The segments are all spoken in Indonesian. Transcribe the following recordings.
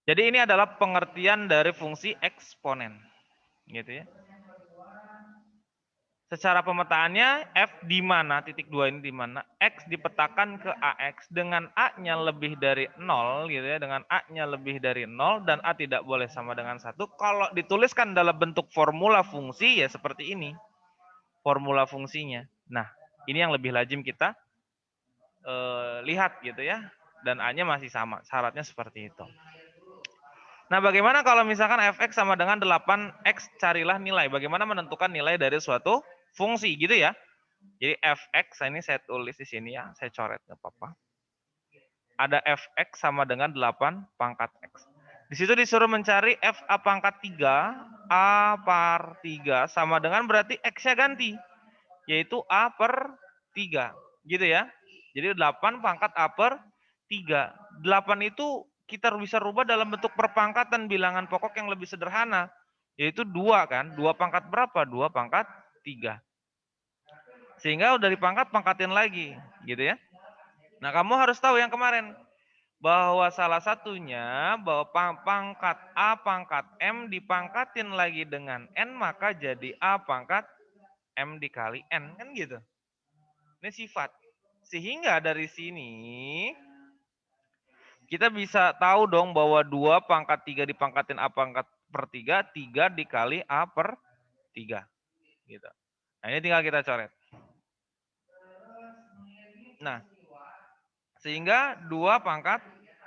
Jadi ini adalah pengertian dari fungsi eksponen. Gitu ya. Secara pemetaannya f di mana, titik 2 ini di mana, x dipetakan ke ax dengan a-nya lebih dari 0 gitu ya, dengan a-nya lebih dari 0 dan a tidak boleh sama dengan 1. Kalau dituliskan dalam bentuk formula fungsi ya seperti ini. Formula fungsinya. Nah, ini yang lebih lazim kita lihat gitu ya. Dan a-nya masih sama, syaratnya seperti itu. Nah, bagaimana kalau misalkan fx sama dengan 8x, carilah nilai. Bagaimana menentukan nilai dari suatu fungsi gitu ya. Jadi fx, ini saya tulis di sini ya, saya coret nggak apa-apa. Ada fx sama dengan 8 pangkat x. Di situ disuruh mencari f a pangkat 3, a par 3 sama dengan berarti x-nya ganti, yaitu a per 3. Gitu ya. Jadi 8 pangkat a per 3. 8 itu kita bisa rubah dalam bentuk perpangkatan bilangan pokok yang lebih sederhana, yaitu 2 kan. 2 pangkat berapa? 2 pangkat 3. Sehingga udah dipangkat, pangkatin lagi, gitu ya. Nah, kamu harus tahu yang kemarin, bahwa salah satunya bahwa pangkat A pangkat M dipangkatin lagi dengan N, maka jadi A pangkat M dikali N, kan gitu. Ini sifat. Sehingga dari sini kita bisa tahu dong bahwa 2 pangkat 3 dipangkatin A pangkat per 3, 3 dikali A per 3. Gitu. Nah, ini tinggal kita coret. Nah, sehingga 2 pangkat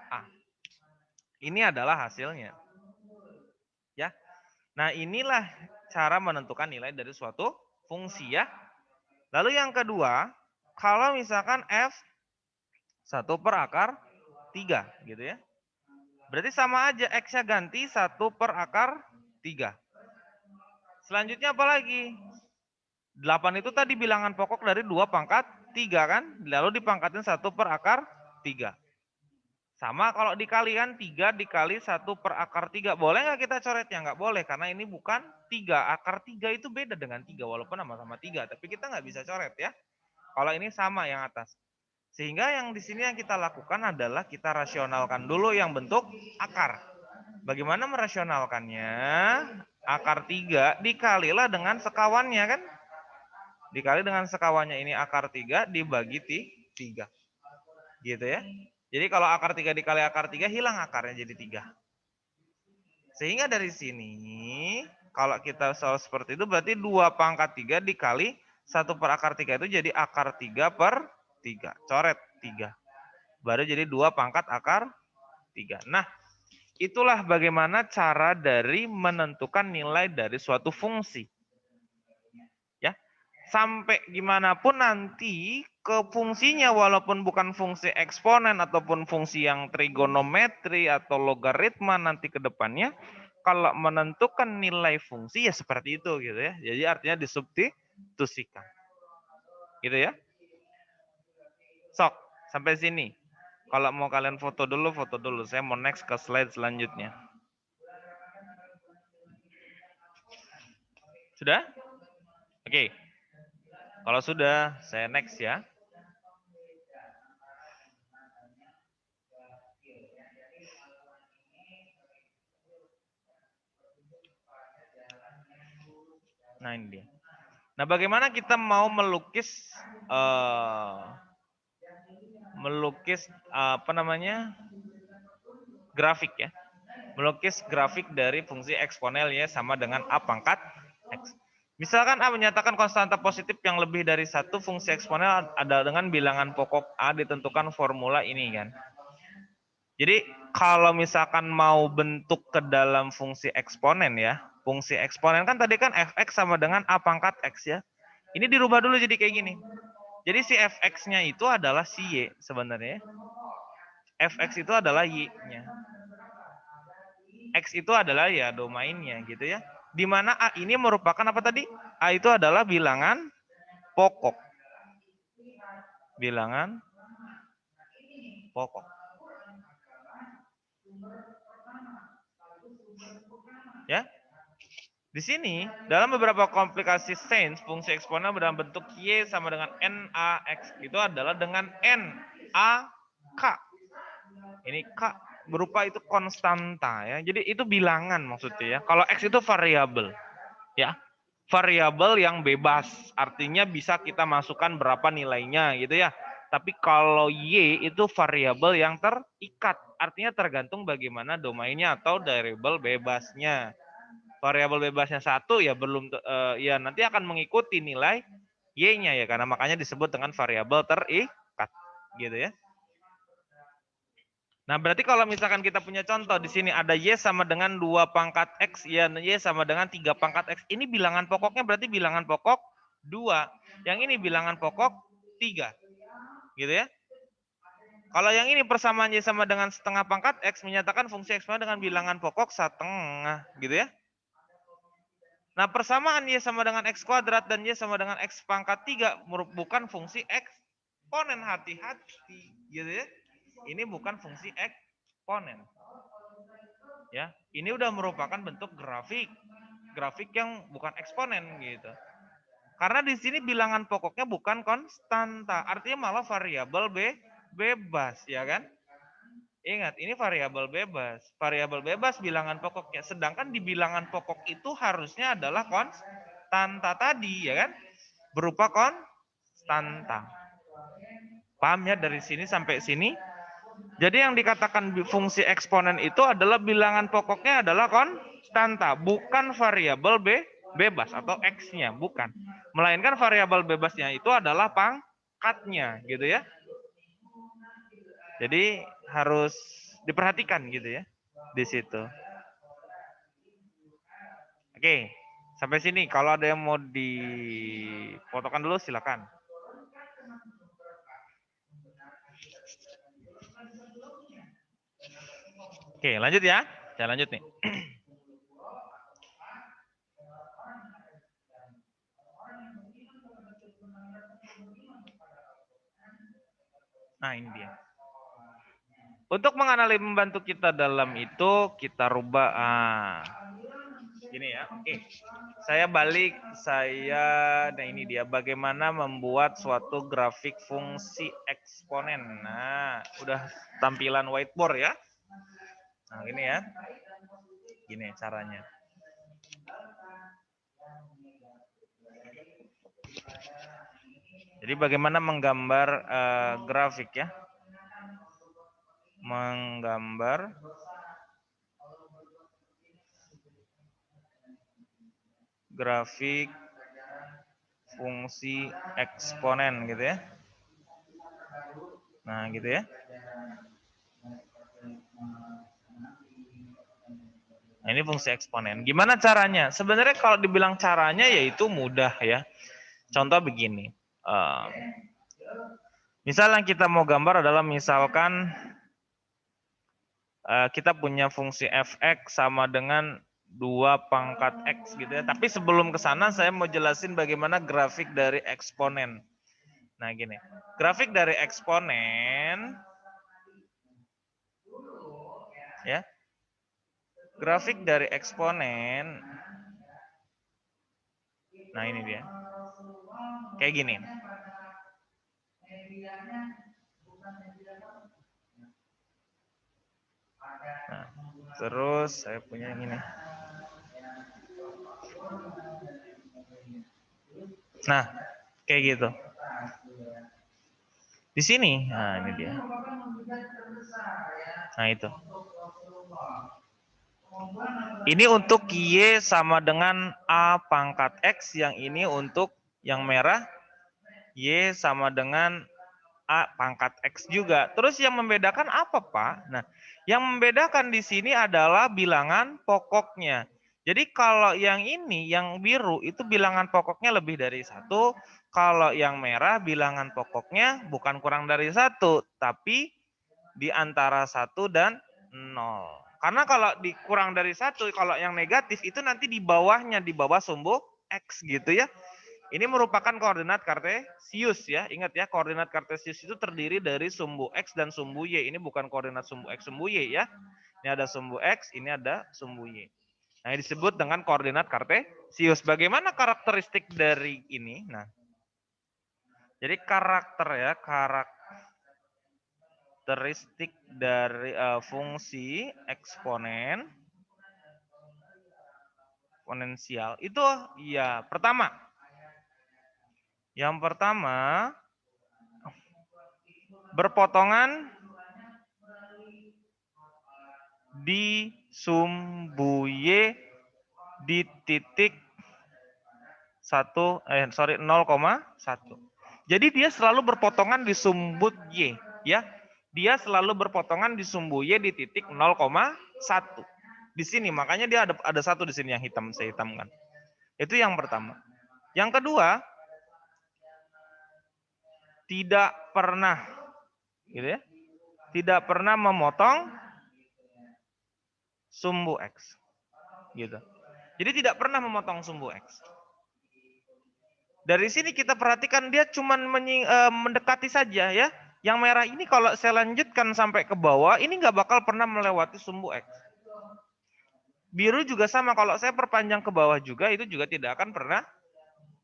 A. Ini adalah hasilnya. Ya. Nah, inilah cara menentukan nilai dari suatu fungsi ya. Lalu yang kedua, kalau misalkan f 1 per akar 3 gitu ya. Berarti sama aja, x-nya ganti 1 per akar 3. Selanjutnya apa lagi? 8 itu tadi bilangan pokok dari 2 pangkat 3 kan? Lalu dipangkatin 1 per akar 3. Sama kalau dikalikan 3 dikali 1 per akar 3. Boleh nggak kita coretnya? Nggak boleh, karena ini bukan 3. Akar 3 itu beda dengan 3, walaupun sama-sama 3. Tapi kita nggak bisa coret ya. Kalau ini sama yang atas. Sehingga yang di sini yang kita lakukan adalah kita rasionalkan dulu yang bentuk akar. Bagaimana merasionalkannya? Akar 3 dikalilah dengan sekawannya kan? Dikali dengan sekawannya, ini akar 3 dibagi 3. Gitu ya. Jadi kalau akar 3 dikali akar 3, hilang akarnya jadi 3. Sehingga dari sini, kalau kita soal seperti itu, berarti 2 pangkat 3 dikali 1 per akar 3 itu jadi akar 3 per 3. Coret 3. Baru jadi 2 pangkat akar 3. Nah, itulah bagaimana cara dari menentukan nilai dari suatu fungsi. Ya. Sampai gimana pun nanti ke fungsinya, walaupun bukan fungsi eksponen ataupun fungsi yang trigonometri atau logaritma nanti ke depannya, kalau menentukan nilai fungsi ya seperti itu gitu ya. Jadi artinya disubstitusikan. Gitu ya. Sok, sampai sini. Kalau mau kalian foto dulu, foto dulu. Saya mau next ke slide selanjutnya. Sudah? Oke. Kalau sudah, saya next ya. Nah, ini dia. Nah, bagaimana kita mau melukis apa namanya? Grafik ya. Melukis grafik dari fungsi eksponel y sama dengan a pangkat x. Misalkan a menyatakan konstanta positif yang lebih dari 1, fungsi eksponel ada dengan bilangan pokok a ditentukan formula ini kan. Jadi kalau misalkan mau bentuk ke dalam fungsi eksponen ya, fungsi eksponen kan tadi kan fx sama dengan a pangkat x ya. Ini dirubah dulu jadi kayak gini. Jadi si fx-nya itu adalah si y sebenarnya. Fx itu adalah y-nya. X itu adalah ya domainnya gitu ya. Di mana A ini merupakan apa tadi? A itu adalah bilangan pokok. Bilangan pokok. Ya. Di sini dalam beberapa komplikasi sains fungsi eksponensial dalam bentuk y sama dengan NaX itu adalah dengan N A K. Ini K berupa itu konstanta ya. Jadi itu bilangan maksudnya ya. Kalau X itu variabel ya. Variabel yang bebas, artinya bisa kita masukkan berapa nilainya gitu ya. Tapi kalau Y itu variabel yang terikat, artinya tergantung bagaimana domainnya atau variabel bebasnya. Variabel bebasnya satu ya belum ya nanti akan mengikuti nilai Y-nya ya, karena makanya disebut dengan variabel terikat gitu ya. Nah, berarti kalau misalkan kita punya contoh di sini ada Y sama dengan 2 pangkat X, ya Y sama dengan 3 pangkat X. Ini bilangan pokoknya berarti bilangan pokok 2. Yang ini bilangan pokok 3. Gitu ya. Kalau yang ini persamaan Y sama dengan setengah pangkat X menyatakan fungsi eksponen dengan bilangan pokok setengah. Gitu ya. Nah, persamaan Y sama dengan X kuadrat dan Y sama dengan X pangkat 3 bukan fungsi eksponen, hati-hati. Gitu ya. Ini bukan fungsi eksponen. Ya, ini udah merupakan bentuk grafik yang bukan eksponen gitu. Karena di sini bilangan pokoknya bukan konstanta, artinya malah variabel bebas, ya kan? Ingat, ini variabel bebas. Variabel bebas bilangan pokoknya, sedangkan di bilangan pokok itu harusnya adalah konstanta tadi, ya kan? Berupa konstanta. Paham ya dari sini sampai sini? Jadi yang dikatakan fungsi eksponen itu adalah bilangan pokoknya adalah konstanta, bukan variabel bebas atau X-nya, bukan. Melainkan variabel bebasnya itu adalah pangkatnya, gitu ya. Jadi harus diperhatikan gitu ya di situ. Oke, sampai sini. Kalau ada yang mau difotokan dulu silakan. Oke, lanjut ya. Saya lanjut nih. Nah, ini dia. Untuk menganalisis membantu kita dalam itu, kita rubah. Gini ya. Oke. Saya balik, nah ini dia. Bagaimana membuat suatu grafik fungsi eksponen. Nah, udah tampilan whiteboard ya. Nah, gini ya. Gini caranya. Jadi bagaimana menggambar grafik ya? Menggambar grafik fungsi eksponen gitu ya. Nah, gitu ya. Nah, ini fungsi eksponen. Gimana caranya? Sebenarnya kalau dibilang caranya yaitu mudah ya. Contoh begini. Misal yang kita mau gambar adalah misalkan kita punya fungsi fx sama dengan 2 pangkat x gitu ya. Tapi sebelum ke sana saya mau jelasin bagaimana grafik dari eksponen. Nah, gini. Grafik dari eksponen ya. Grafik dari eksponen. Nah, ini dia. Kayak gini. Nah, terus saya punya yang ini. Nah, kayak gitu. Di sini, nah ini dia. Nah, itu. Ini untuk Y sama dengan A pangkat X, yang ini untuk yang merah Y sama dengan A pangkat X juga. Terus yang membedakan apa, Pak? Nah, yang membedakan di sini adalah bilangan pokoknya. Jadi kalau yang ini, yang biru, itu bilangan pokoknya lebih dari 1. Kalau yang merah, bilangan pokoknya bukan kurang dari 1, tapi di antara 1 dan 0. Karena kalau dikurang dari 1, kalau yang negatif, itu nanti di bawahnya, di bawah sumbu X gitu ya. Ini merupakan koordinat kartesius ya. Ingat ya, koordinat kartesius itu terdiri dari sumbu X dan sumbu Y. Ini bukan koordinat sumbu X, sumbu Y ya. Ini ada sumbu X, ini ada sumbu Y. Nah, ini disebut dengan koordinat kartesius. Bagaimana karakteristik dari ini? Nah, jadi karakter ya, karakteristik dari fungsi eksponensial itu ya yang pertama berpotongan di sumbu Y di titik 0,1. Jadi dia selalu berpotongan di sumbu Y, ya. Dia selalu berpotongan di sumbu Y di titik 0,1. Di sini makanya dia ada satu di sini yang hitam, saya hitamkan. Itu yang pertama. Yang kedua, tidak pernah gitu ya. Tidak pernah memotong sumbu X. Gitu. Jadi tidak pernah memotong sumbu X. Dari sini kita perhatikan dia cuma mendekati saja ya. Yang merah ini kalau saya lanjutkan sampai ke bawah, ini nggak bakal pernah melewati sumbu X. Biru juga sama, kalau saya perpanjang ke bawah juga, itu juga tidak akan pernah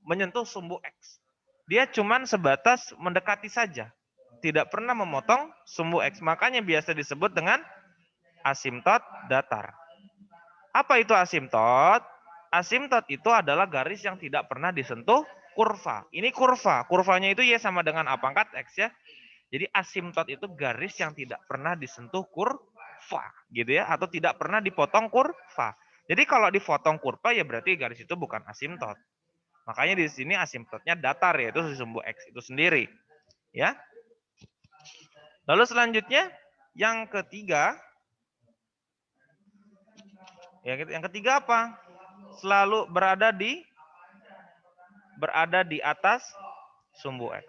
menyentuh sumbu X. Dia cuma sebatas mendekati saja. Tidak pernah memotong sumbu X. Makanya biasa disebut dengan asimtot datar. Apa itu asimtot? Asimtot itu adalah garis yang tidak pernah disentuh kurva. Ini kurva. Kurvanya itu Y sama dengan A pangkat X ya. Jadi asimtot itu garis yang tidak pernah disentuh kurva. Gitu ya. Atau tidak pernah dipotong kurva. Jadi kalau dipotong kurva ya berarti garis itu bukan asimtot. Makanya di sini asimtotnya datar, yaitu sumbu X itu sendiri. Ya. Lalu selanjutnya yang ketiga. Yang ketiga apa? Selalu berada di atas sumbu X.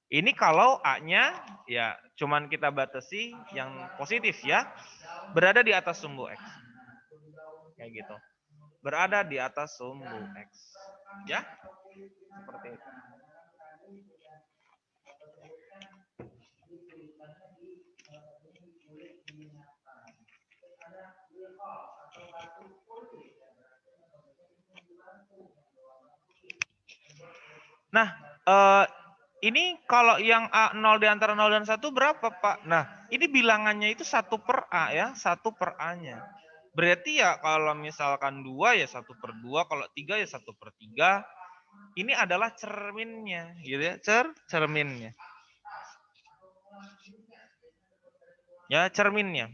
Ini kalau A-nya ya cuman kita batasi yang positif ya. Berada di atas sumbu X. Kayak gitu. Berada di atas sumbu X. Ya. Seperti itu. Nah, ini kalau yang A0 di antara 0 dan 1 berapa, Pak? Nah, ini bilangannya itu 1 per A ya, 1 per A-nya. Berarti ya kalau misalkan 2 ya 1 per 2, kalau 3 ya 1 per 3. Ini adalah cerminnya, gitu ya, cerminnya. Ya, cerminnya.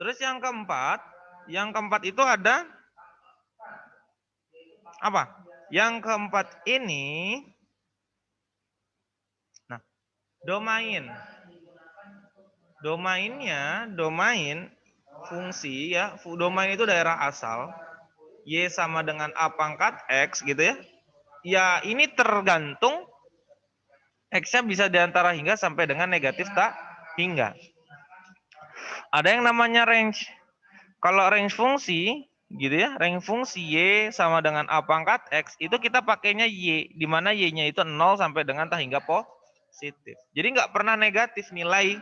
Terus yang keempat itu ada apa? Yang keempat ini, nah, domain. Domain fungsi ya, domain itu daerah asal. Y sama dengan A pangkat X gitu ya. Ya ini tergantung X-nya bisa diantara hingga sampai dengan negatif tak hingga. Ada yang namanya range. Kalau range fungsi gitu ya, range fungsi Y sama dengan A pangkat X itu kita pakainya Y, di mana Y-nya itu 0 sampai dengan tak hingga positif. Jadi nggak pernah negatif, nilai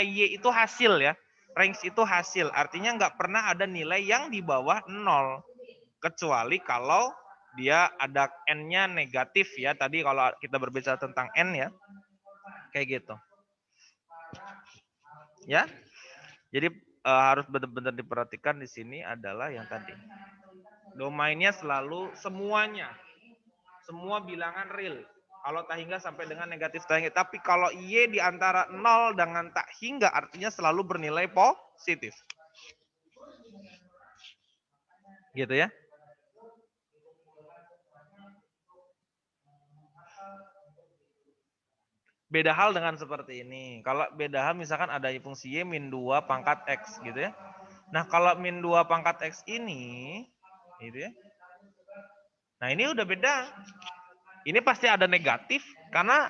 Y itu hasil ya. Range itu hasil, artinya nggak pernah ada nilai yang di bawah 0. Kecuali kalau dia ada N-nya negatif ya. Tadi kalau kita berbicara tentang N ya. Kayak gitu. Ya. Jadi harus benar-benar diperhatikan di sini adalah yang tadi. Domainnya selalu semuanya. Semua bilangan real. Kalau tak hingga sampai dengan negatif tak hingga. Tapi kalau Y di antara 0 dengan tak hingga artinya selalu bernilai positif. Gitu ya. Beda hal dengan seperti ini. Kalau beda hal misalkan ada fungsi Y min 2 pangkat X gitu ya. Nah kalau min 2 pangkat X ini, gitu ya. Nah ini udah beda. Ini pasti ada negatif. Karena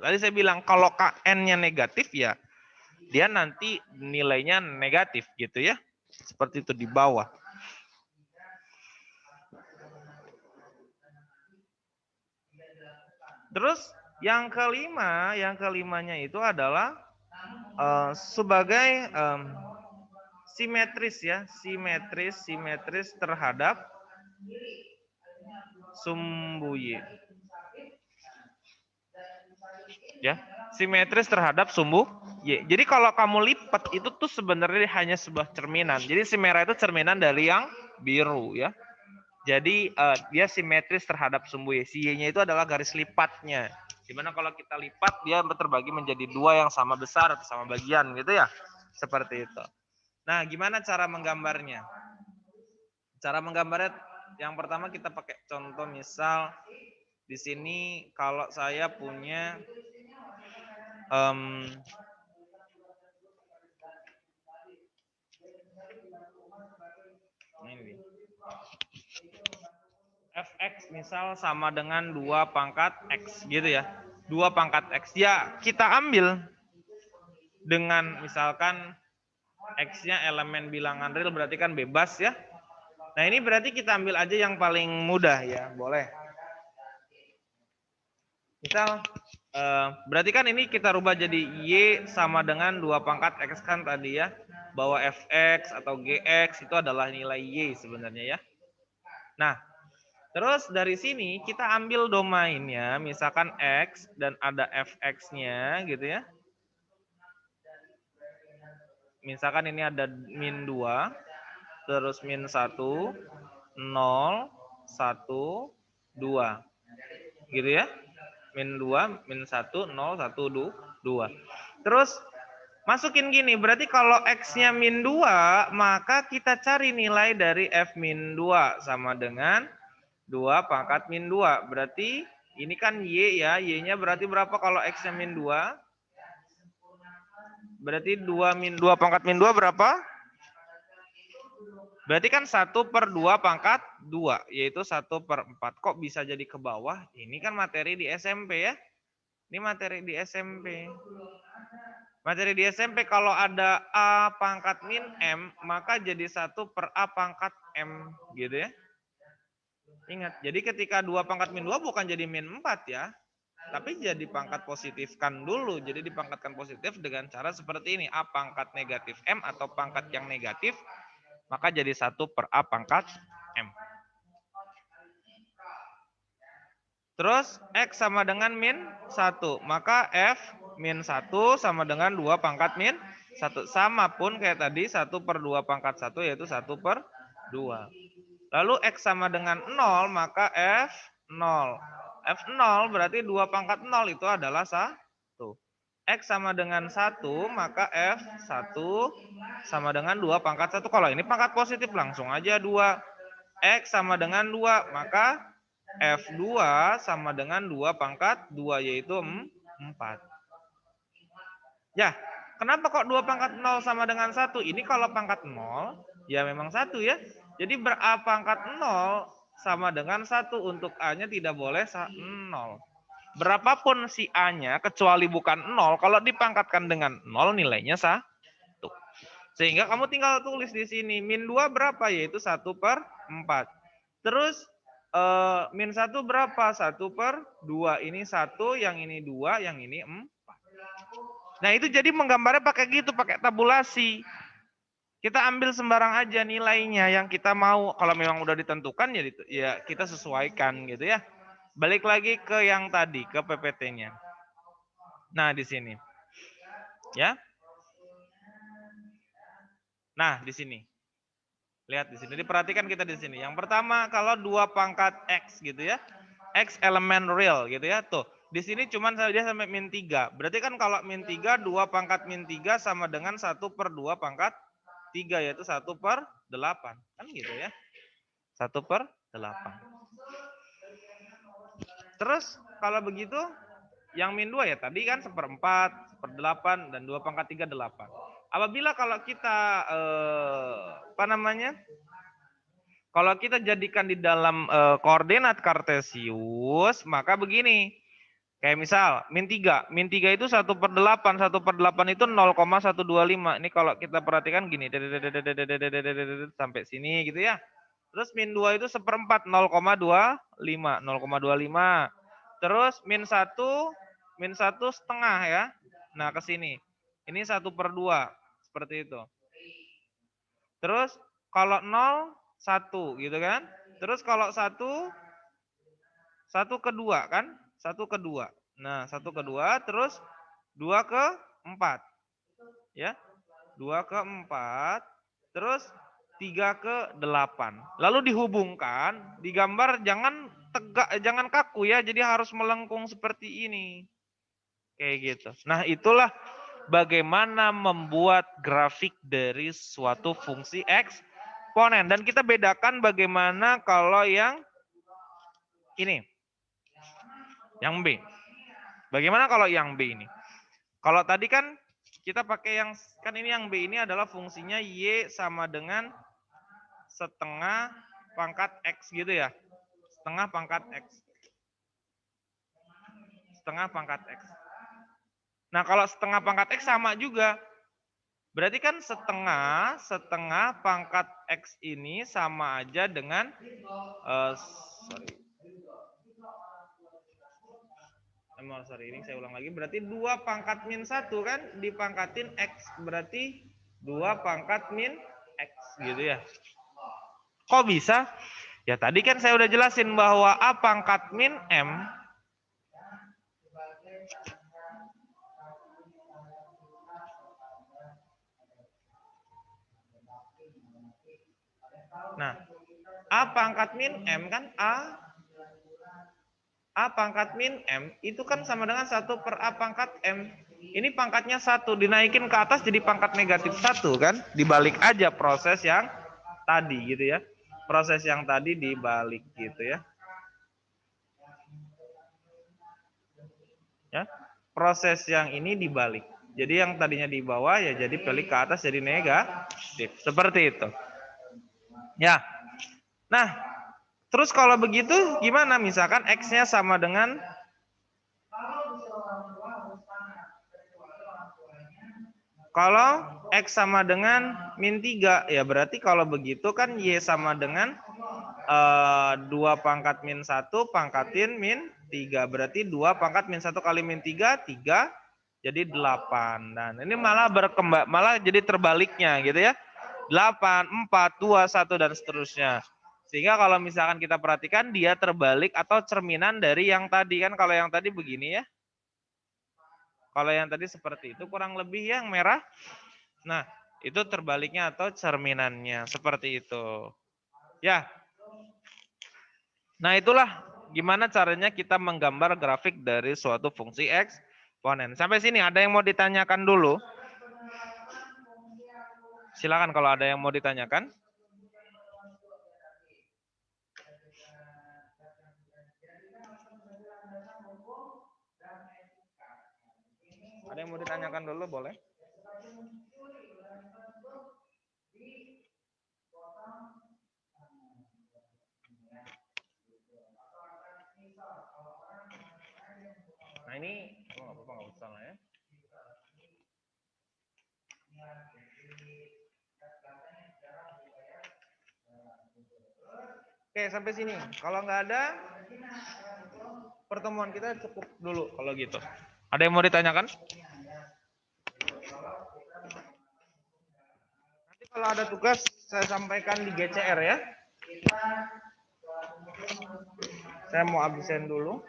tadi saya bilang kalau KN-nya negatif ya, dia nanti nilainya negatif gitu ya. Seperti itu di bawah. Terus yang kelimanya itu adalah sebagai simetris ya, simetris terhadap sumbu Y. Ya, simetris terhadap sumbu Y. Jadi kalau kamu lipat itu tuh sebenarnya hanya sebuah cerminan. Jadi si merah itu cerminan dari yang biru ya. Jadi dia simetris terhadap sumbu Y. Si Y-nya itu adalah garis lipatnya. Dimana kalau kita lipat dia terbagi menjadi dua yang sama besar atau sama bagian gitu ya. Seperti itu. Nah, gimana cara menggambarnya? Cara menggambarnya yang pertama kita pakai contoh misal di sini kalau saya punya ini fx misal sama dengan 2 pangkat x gitu ya. 2 pangkat x. Ya, kita ambil dengan misalkan x-nya elemen bilangan real berarti kan bebas ya. Nah, ini berarti kita ambil aja yang paling mudah ya, boleh. Misal berarti kan ini kita rubah jadi y sama dengan 2 pangkat x kan tadi ya. Bahwa fx atau gx itu adalah nilai y sebenarnya ya. Nah, terus dari sini kita ambil domainnya, misalkan x dan ada fx-nya gitu ya. Misalkan ini ada min 2, terus min 1, 0, 1, 2. Gitu ya. Min 2, min 1, 0, 1, 2. Terus masukin gini, berarti kalau x-nya min 2, maka kita cari nilai dari f min 2 sama dengan 2 pangkat min 2. Berarti ini kan y ya, y-nya berarti berapa kalau x-nya min 2? Berarti 2 min 2 pangkat min 2 berapa? Berarti kan 1 per 2 pangkat 2, yaitu 1 per 4. Kok bisa jadi ke bawah? Ini kan materi di SMP ya. Ini materi di SMP. Materi di SMP kalau ada A pangkat min M, maka jadi 1 per A pangkat M. Gitu ya. Ingat, jadi ketika 2 pangkat min 2 bukan jadi min 4 ya. Tapi jadi pangkat positifkan dulu. Jadi dipangkatkan positif dengan cara seperti ini. A pangkat negatif M atau pangkat yang negatif. Maka jadi 1 per A pangkat M. Terus X sama dengan min 1. Maka F min 1 sama dengan 2 pangkat min 1. Sama pun kayak tadi 1 per 2 pangkat 1 yaitu 1 per 2. Lalu X sama dengan 0 maka F 0. F0 berarti 2 pangkat 0 itu adalah 1. X sama dengan 1 maka F1 sama dengan 2 pangkat 1. Kalau ini pangkat positif langsung aja 2. X sama dengan 2 maka F2 sama dengan 2 pangkat 2 yaitu 4. Ya, kenapa kok 2 pangkat 0 sama dengan 1? Ini kalau pangkat 0 ya memang 1 ya. Jadi A pangkat 0 sama dengan 1 untuk A-nya tidak boleh 0. Berapapun si A-nya kecuali bukan 0, kalau dipangkatkan dengan 0 nilainya 1. Sehingga kamu tinggal tulis di sini min 2 berapa yaitu 1 per 4. Terus min 1 berapa? 1 per 2. Ini 1, yang ini 2, yang ini 4. Nah itu jadi menggambarnya pakai gitu, pakai tabulasi. Kita ambil sembarang aja nilainya yang kita mau. Kalau memang udah ditentukan ya kita sesuaikan gitu ya. Balik lagi ke yang tadi, ke PPT-nya. Nah di sini. Ya. Nah di sini. Lihat di sini, diperhatikan kita di sini. Yang pertama kalau 2 pangkat X gitu ya. X elemen real gitu ya. Tuh, di sini cuman dia sampai min 3. Berarti kan kalau min 3, 2 pangkat min 3 sama dengan 1 per 2 pangkat 3 yaitu 1 per 8. Kan gitu ya. 1 per 8. Terus kalau begitu yang min 2 ya tadi kan 1/4, 1/8 dan 2 pangkat 3 8. Apabila kalau kita kalau kita jadikan di dalam koordinat kartesius, maka begini. Kayak misal, min 3. Min 3 itu 1 per 8. 1 per 8 itu 0,125. Ini kalau kita perhatikan gini. Sampai sini gitu ya. Terus min 2 itu 1/4. 0,25. 0,25. Terus min 1. Min 1 setengah ya. Nah ke sini. Ini 1 per 2. Seperti itu. Terus kalau 0, 1 gitu kan. Terus kalau 1 ke 2 kan. 1 ke 2. Nah, 1 ke 2, terus 2 ke 4. Ya. 2 ke 4, terus 3 ke 8. Lalu dihubungkan, digambar jangan tegak, jangan kaku ya, jadi harus melengkung seperti ini. Kayak gitu. Nah, itulah bagaimana membuat grafik dari suatu fungsi eksponen. Dan kita bedakan bagaimana kalau yang ini. Yang B. Bagaimana kalau yang B ini? Kalau tadi kan kita pakai yang, kan ini yang B ini adalah fungsinya Y sama dengan setengah pangkat X gitu ya. Setengah pangkat X. Setengah pangkat X. Nah, kalau setengah pangkat X sama juga. Berarti kan setengah pangkat X ini sama aja dengan, sorry, ini saya ulang lagi. Berarti 2 pangkat min 1 kan dipangkatin X. Berarti 2 pangkat min X gitu ya. Kok bisa? Ya tadi kan saya udah jelasin bahwa A pangkat min M nah, A pangkat min M kan A pangkat min M itu kan sama dengan 1 per A pangkat M. Ini pangkatnya 1, dinaikin ke atas jadi pangkat negatif 1 kan. Dibalik aja proses yang tadi gitu ya. Proses yang tadi dibalik gitu ya. Ya, proses yang ini dibalik. Jadi yang tadinya di bawah ya jadi balik ke atas jadi negatif. Seperti itu. Ya. Nah, terus kalau begitu gimana? Misalkan X-nya sama dengan kalau X sama dengan min 3, ya berarti kalau begitu kan Y sama dengan 2 pangkat min 1 pangkatin min 3. Berarti 2 pangkat min 1 kali min 3, 3 jadi 8. Dan ini malah berkembang, malah jadi terbaliknya gitu ya. 8, 4, 2, 1 dan seterusnya. Sehingga kalau misalkan kita perhatikan dia terbalik atau cerminan dari yang tadi kan. Kalau yang tadi begini ya. Kalau yang tadi seperti itu kurang lebih yang merah. Nah, itu terbaliknya atau cerminannya seperti itu. Ya. Nah, itulah gimana caranya kita menggambar grafik dari suatu fungsi eksponen. Sampai sini ada yang mau ditanyakan dulu? Silakan kalau ada yang mau ditanyakan. Ada yang mau ditanyakan dulu boleh? Nah ini nggak apa-apa, nggak usah lah ya. Oke, sampai sini. Kalau nggak ada, pertemuan kita cukup dulu kalau gitu. Ada yang mau ditanyakan? Nanti kalau ada tugas saya sampaikan di GCR ya. Saya mau absen dulu.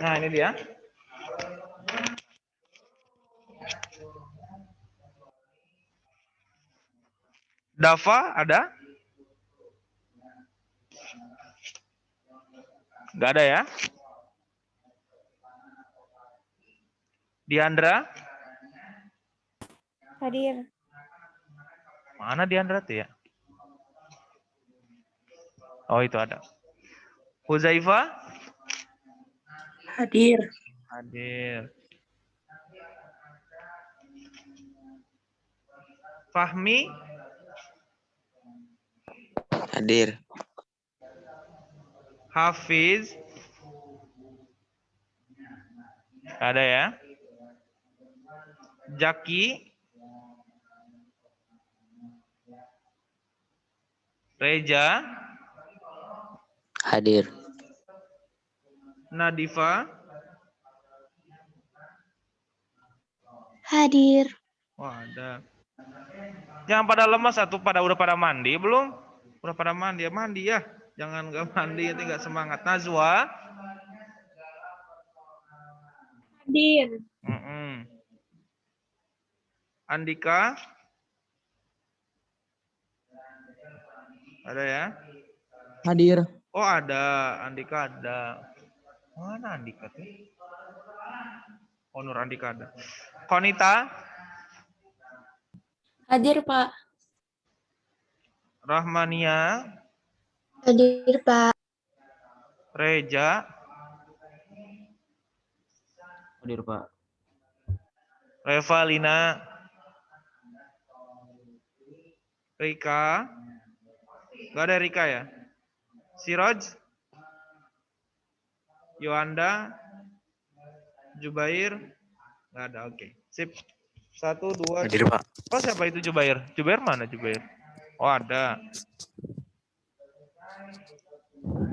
Nah, ini dia. Dava ada? Nggak ada ya? Diandra? Hadir. Mana Diandra tuh ya? Oh, itu ada. Huzaifa? Hadir. Hadir. Fahmi? Hadir. Hafiz? Ada ya? Jaki? Reja? Hadir. Nadifa? Hadir. Oh, ada. Jangan pada lemas atau udah pada mandi belum? Udah pada mandi ya. Jangan nggak mandi nanti nggak semangat. Najwa. Hadir. Andika. Ada ya? Hadir. Oh, ada. Andika ada. Mana Andika tuh? Oh, Nur Andika ada. Konita. Hadir, Pak. Rahmania. Hadir, Pak. Reja. Hadir, Pak. Revalina. Rika. Gak ada Rika ya? Siroj. Yoanda. Jubair. Gak ada, oke. Sip. 1, 2, Hadir, Pak. Oh, siapa itu Jubair? Jubair mana Jubair? Oh, ada.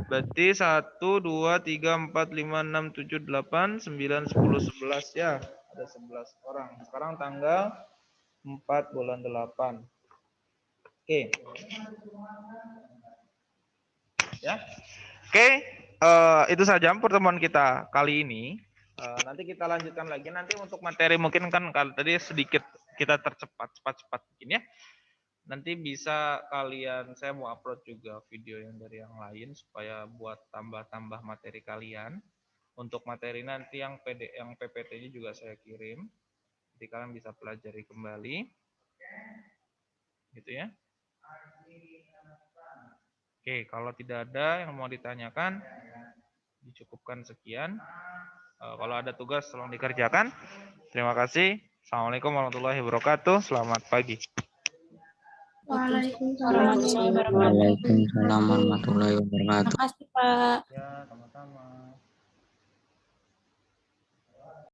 Berarti 1, 2, 3, 4, 5, 6, 7, 8, 9, 10, 11 ya. Ada 11 orang. Sekarang tanggal 4 bulan 8. Oke. Ya. Oke, itu saja pertemuan kita kali ini. Nanti kita lanjutkan lagi. Nanti untuk materi mungkin kan tadi sedikit kita cepat mungkin ya. Nanti bisa kalian, saya mau upload juga video yang dari yang lain supaya buat tambah-tambah materi kalian. Untuk materi nanti yang PPT-nya juga saya kirim. Jadi kalian bisa pelajari kembali. Gitu ya. Oke, kalau tidak ada yang mau ditanyakan, dicukupkan sekian. Kalau ada tugas tolong dikerjakan. Terima kasih. Assalamualaikum warahmatullahi wabarakatuh. Selamat pagi. Waalaikumsalam warahmatullahi wabarakatuh. Waalaikumsalam warahmatullahi wabarakatuh. Terima kasih, Pak.